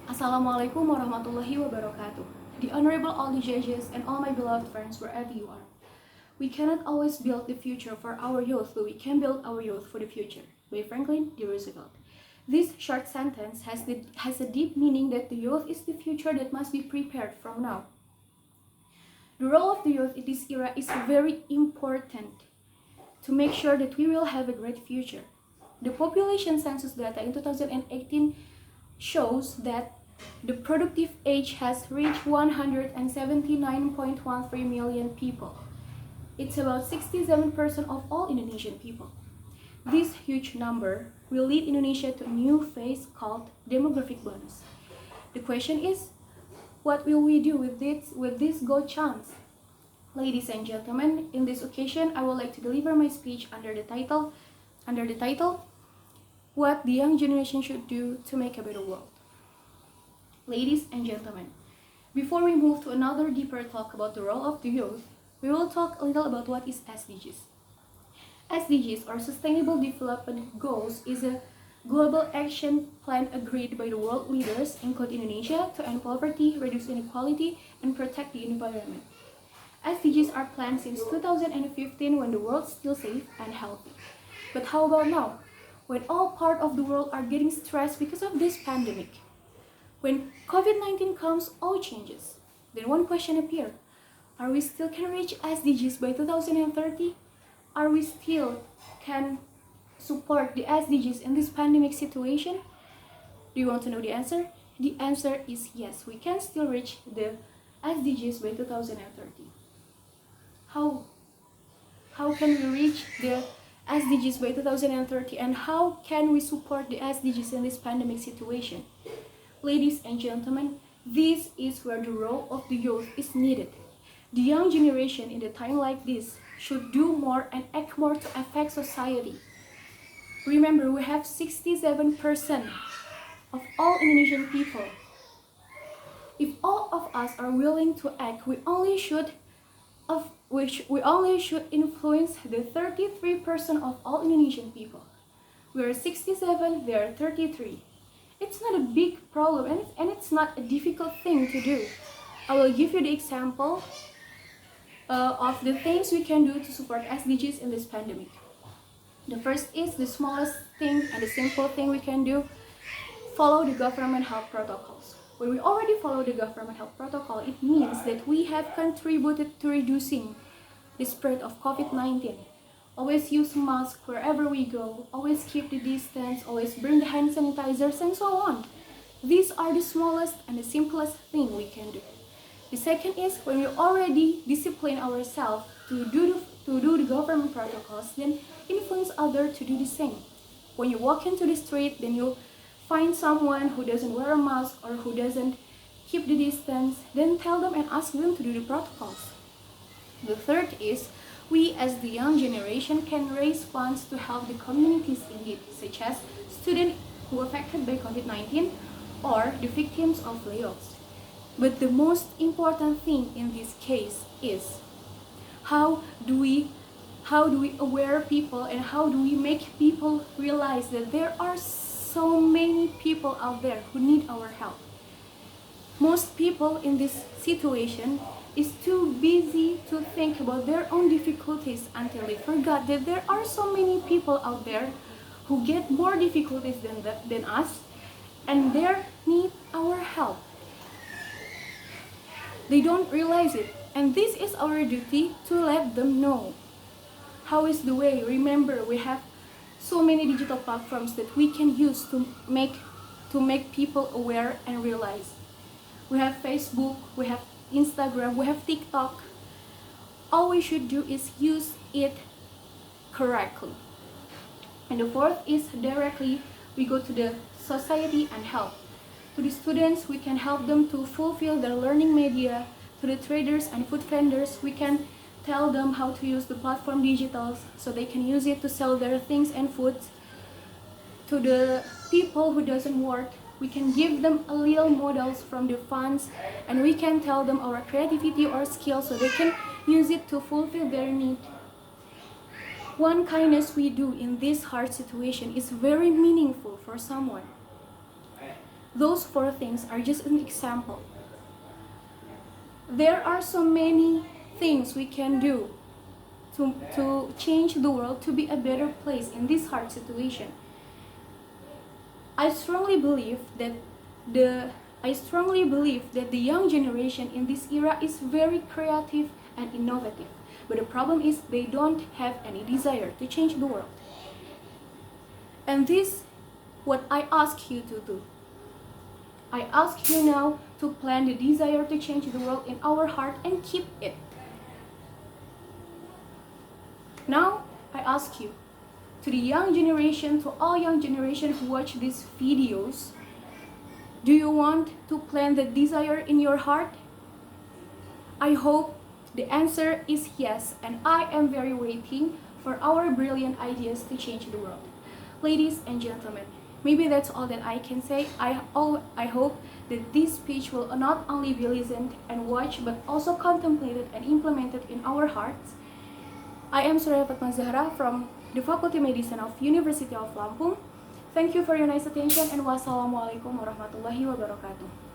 Assalamualaikum warahmatullahi wabarakatuh. The Honorable all the judges and all my beloved friends wherever you are. We cannot always build the future for our youth, but we can build our youth for the future. By Franklin D. Roosevelt. This short sentence has a deep meaning that the youth is the future that must be prepared from now. The role of the youth in this era is very important to make sure that we will have a great future. The population census data in 2018 shows that the productive age has reached 179.13 million people. It's about 67% of all Indonesian people. This huge number will lead Indonesia to a new phase called demographic bonus. The question is, what will we do with this gold chance? Ladies and gentlemen, in this occasion, I would like to deliver my speech under the title, What the Young Generation Should Do to Make a Better World. Ladies and gentlemen, before we move to another deeper talk about the role of the youth, we will talk a little about what is SDGs. SDGs, or Sustainable Development Goals, is a global action plan agreed by the world leaders, including Indonesia, to end poverty, reduce inequality, and protect the environment. SDGs are planned since 2015 when the world is still safe and healthy. But how about now, when all parts of the world are getting stressed because of this pandemic? When COVID-19 comes, all changes. Then one question appears. Are we still can reach SDGs by 2030? Are we still can support the SDGs in this pandemic situation? Do you want to know the answer? The answer is yes, we can still reach the SDGs by 2030. How can we reach the SDGs by 2030, and how can we support the SDGs in this pandemic situation? Ladies and gentlemen, this is where the role of the youth is needed. The young generation in a time like this should do more and act more to affect society. Remember, we have 67% of all Indonesian people. If all of us are willing to act, we only should influence the 33% of all Indonesian people. We are 67, they are 33. It's not a big problem, and it's not a difficult thing to do. I will give you the example of the things we can do to support SDGs in this pandemic. The first is the smallest thing and the simple thing we can do: follow the government health protocols. When we already follow the government health protocol, it means that we have contributed to reducing the spread of COVID-19. Always use masks wherever we go, always keep the distance, always bring the hand sanitizers, and so on. These are the smallest and the simplest thing we can do. The second is, when we already discipline ourselves to do the government protocols, then influence others to do the same. When you walk into the street, then you find someone who doesn't wear a mask or who doesn't keep the distance, then tell them and ask them to do the protocols. The third is, we as the young generation can raise funds to help the communities in need, such as students who are affected by COVID-19 or the victims of layoffs. But the most important thing in this case is how do we aware people, and how do we make people realize that there are so many people out there who need our help. Most people in this situation is too busy to think about their own difficulties until they forgot that there are so many people out there who get more difficulties than us, and they need our help. They don't realize it, and this is our duty to let them know. How is the way? Remember, we have so many digital platforms that we can use to make people aware and realize. We have Facebook, we have Instagram, we have TikTok. All we should do is use it correctly. And the fourth is, directly we go to the society and help. To the students, we can help them to fulfill their learning media. To the traders and food vendors, we can tell them how to use the platform digitals so they can use it to sell their things and foods. To the people who doesn't work, we can give them a little models from the funds, and we can tell them our creativity or skills so they can use it to fulfill their need. One kindness we do in this hard situation is very meaningful for someone. Those 4 things are just an example. There are so many things we can do to change the world to be a better place in this hard situation. I strongly believe that the young generation in this era is very creative and innovative. But the problem is they don't have any desire to change the world. And this what I ask you to do. I ask you now to plant the desire to change the world in our heart and keep it. Now, I ask you, to the young generation, to all young generation who watch these videos, do you want to plant the desire in your heart? I hope the answer is yes, and I am very waiting for our brilliant ideas to change the world. Ladies and gentlemen, maybe that's all that I can say. I hope that this speech will not only be listened and watched, but also contemplated and implemented in our hearts. I am Tsurayya Fathma Zahra from the Faculty Medicine of University of Lampung. Thank you for your nice attention, and wassalamualaikum warahmatullahi wabarakatuh.